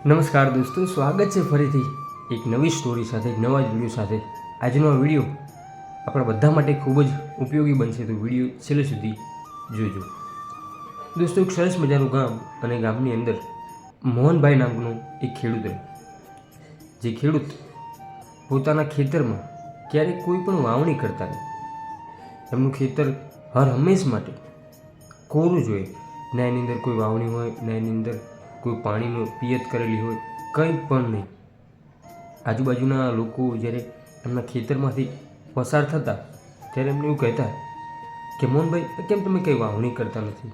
નમસ્કાર દોસ્તો, સ્વાગત છે ફરીથી એક નવી સ્ટોરી સાથે, એક નવા જ વિડીયો સાથે। આજનો આ વિડીયો આપણા બધા માટે ખૂબ જ ઉપયોગી બનશે, તો વિડીયો છેલ્લે સુધી જોજો। દોસ્તો, એક સરસ મજાનું ગામ અને ગામની અંદર મોહનભાઈ નામનો એક ખેડૂત રહે, જે ખેડૂત પોતાના ખેતરમાં ક્યારેક કોઈ પણ વાવણી કરતા નહીં। એમનું ખેતર હર હંમેશ માટે કોરું જ હોય, ના એની અંદર કોઈ વાવણી હોય, ના એની અંદર કોઈ પાણીનો પિયત કરેલી હોય, કંઈ પણ નહીં। આજુબાજુના લોકો જ્યારે એમના ખેતરમાંથી પસાર થતા ત્યારે એમને એવું કહેતા કે મોહનભાઈ, કેમ તમે કંઈ વાવણી કરતા નથી?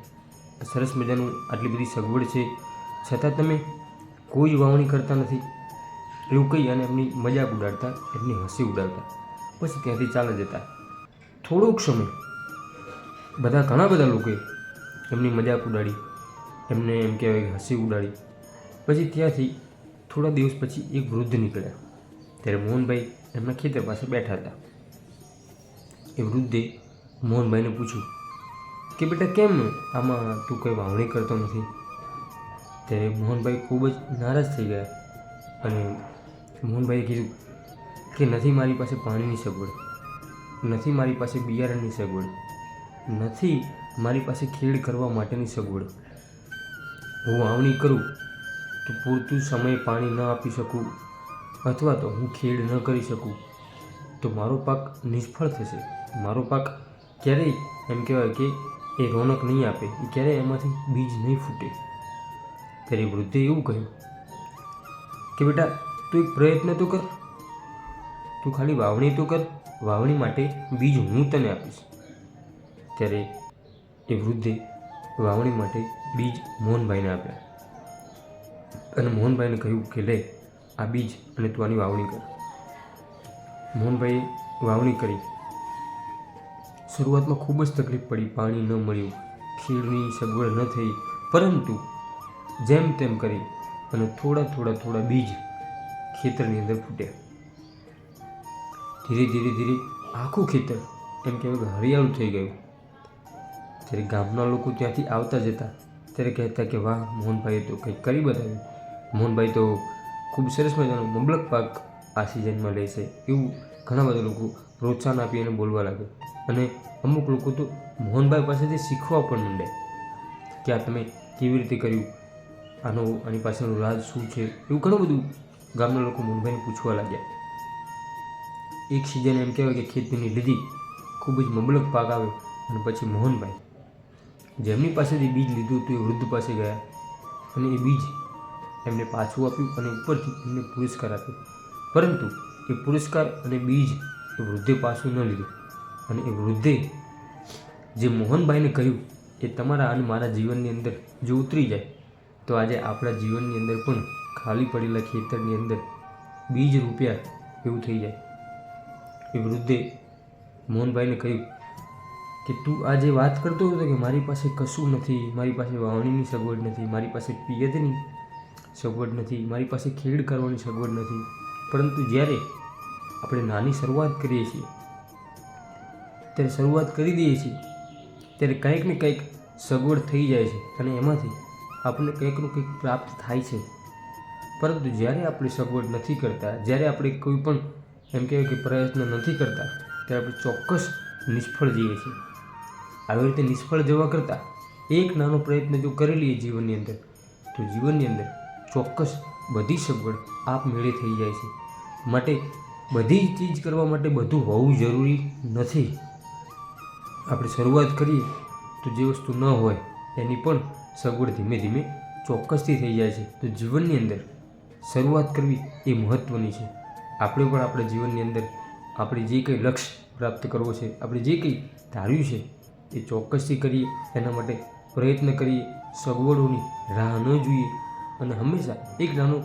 સરસ મજાનું આટલી બધી સગવડ છે, છતાં તમે કોઈ વાવણી કરતા નથી, એવું કહી અને એમની મજાક ઉડાડતા, એમની હસી ઉડાડતા, પછી ત્યાંથી ચાલી જતા। થોડોક સમય ઘણા બધા લોકોએ એમની મજાક ઉડાડી, એમને એમ કહેવાય કે હસી ઉડાડી। પછી ત્યાંથી થોડા દિવસ પછી એક વૃદ્ધ નીકળ્યા, ત્યારે મોહનભાઈ એમના ખેતર પાસે બેઠા હતા। એ વૃદ્ધે મોહનભાઈને પૂછ્યું કે બેટા, કેમ આમાં તું કંઈ વાવણી કરતો નથી? ત્યારે મોહનભાઈ ખૂબ જ નારાજ થઈ ગયા અને મોહનભાઈએ કીધું કે નથી મારી પાસે પાણીની સગવડ, નથી મારી પાસે બિયારણની સગવડ, નથી મારી પાસે ખેડ કરવા માટેની સગવડ। હું વાવણી કરું તો પૂરતું સમય પાણી ન આપી શકું, અથવા તો હું ખેડ ન કરી શકું તો મારો પાક નિષ્ફળ થશે, મારો પાક ક્યારેય એમ કહેવાય કે એ રોનક નહીં આપે, એ ક્યારેય એમાંથી બીજ નહીં ફૂટે। ત્યારે વૃદ્ધે એવું કહ્યું કે બેટા, તું એક પ્રયત્ન તો કર, તું ખાલી વાવણી તો કર, વાવણી માટે બીજ હું તને આપીશ। ત્યારે એ વૃદ્ધે વાવણી માટે બીજ મોહનભાઈને આપ્યા અને મોહનભાઈને કહ્યું કે લે આ બીજ અને તું આની વાવણી કર। મોહનભાઈએ વાવણી કરી। શરૂઆતમાં ખૂબ જ તકલીફ પડી, પાણી ન મળ્યું, ખેડની સગવડ ન થઈ, પરંતુ જેમ તેમ કરી અને થોડા બીજ ખેતરની અંદર ફૂટ્યા। ધીરે ધીરે આખું ખેતર એમ કહેવાય કે હરિયાળું થઈ ગયું। ત્યારે ગામના લોકો ત્યાંથી આવતા જતા ત્યારે કહેતા કે વાહ, મોહનભાઈએ તો કંઈક કરી બતાવ્યું, મોહનભાઈ તો ખૂબ સરસ મજાનો મબલક પાક આ સિઝનમાં લે છે, એવું ઘણા બધા લોકો પ્રોત્સાહન આપી અને બોલવા લાગ્યા। અને અમુક લોકો તો મોહનભાઈ પાસેથી શીખવા પણ માંડ્યા કે આ તમે કેવી રીતે કર્યું, આની પાછળનું રાજ શું છે, એવું ઘણું બધું ગામના લોકો મોહનભાઈને પૂછવા લાગ્યા। એક સિઝન એમ કહેવાય કે ખેતીની લીધી, ખૂબ જ મબલક પાક આવ્યો અને પછી મોહનભાઈ જેમની પાસેથી બીજ લીધું હતું એ વૃદ્ધ પાસે ગયા અને એ બીજ એમને પાછું આપ્યું અને ઉપરથી એમને પુરસ્કાર આપ્યો। પરંતુ એ પુરસ્કાર અને બીજ એ વૃદ્ધે પાછું ન લીધું અને એ વૃદ્ધે જે મોહનભાઈને કહ્યું એ તમારા અને મારા જીવનની અંદર જો ઉતરી જાય તો આજે આપણા જીવનની અંદર પણ ખાલી પડેલા ખેતરની અંદર બીજ રૂપિયા એવું થઈ જાય। એ વૃદ્ધે મોહનભાઈને કહ્યું કે તું આ જે વાત કરતો હતો કે મારી પાસે કશું નથી, મારી પાસે વાવણીની સગવડ નથી, મારી પાસે પિયતની સગવડ નથી, મારી પાસે ખેડ કરવાની સગવડ નથી, પરંતુ જ્યારે આપણે નાની શરૂઆત કરીએ છીએ, ત્યારે શરૂઆત કરી દઈએ છીએ ત્યારે કંઈક ને કંઈક સગવડ થઈ જાય છે અને એમાંથી આપણને કંઈકનું કંઈક પ્રાપ્ત થાય છે। પરંતુ જ્યારે આપણે સગવડ નથી કરતા, જ્યારે આપણે કોઈ પણ એમ કહેવાય કે પ્રયત્ન નથી કરતા, ત્યારે આપણે ચોક્કસ નિષ્ફળ જઈએ છીએ। આવી રીતે નિષ્ફળ જવા કરતાં એક નાનો પ્રયત્ન જો કરી લઈએ જીવનની અંદર, તો જીવનની અંદર ચોક્કસ બધી સગવડ આપમેળે થઈ જાય છે। માટે બધી ચીજ કરવા માટે બધું હોવું જરૂરી નથી। આપણે શરૂઆત કરીએ તો જે વસ્તુ ન હોય એની પણ સગવડ ધીમે ધીમે ચોક્કસથી થઈ જાય છે। તો જીવનની અંદર શરૂઆત કરવી એ મહત્ત્વની છે। આપણે પણ આપણા જીવનની અંદર આપણે જે કંઈ લક્ષ્ય પ્રાપ્ત કરવો છે, આપણે જે કંઈ ધાર્યું છે એ ચોક્કસથી કરીએ, એના માટે પ્રયત્ન કરીએ, સગવડોની રાહ ન જોઈએ અને હંમેશા એક નાનો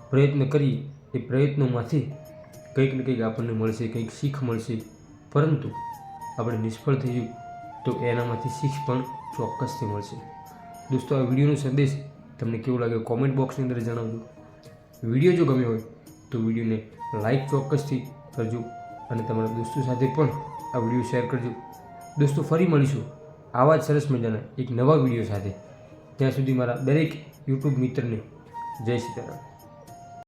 પ્રયત્ન કરીએ। એ પ્રયત્નોમાંથી કંઈક ને કંઈક આપણને મળશે, કંઈક શીખ મળશે, પરંતુ આપણે નિષ્ફળ થઈએ તો એનામાંથી શીખ પણ ચોક્કસથી મળશે। દોસ્તો, આ વિડીયોનો સંદેશ તમને કેવો લાગ્યો કોમેન્ટ બોક્સની અંદર જણાવજો। વિડીયો જો ગમ્યો હોય તો વિડીયોને લાઈક ચોક્કસથી કરજો અને તમારા દોસ્તો સાથે પણ આ વિડીયો શેર કરજો। દોસ્તો, ફરી મળીશું આવા જ સરસ મજાના એક નવા વિડીયો સાથે। ત્યાં સુધી મારા દરેક યુટ્યુબ મિત્રને જય સીતારામ।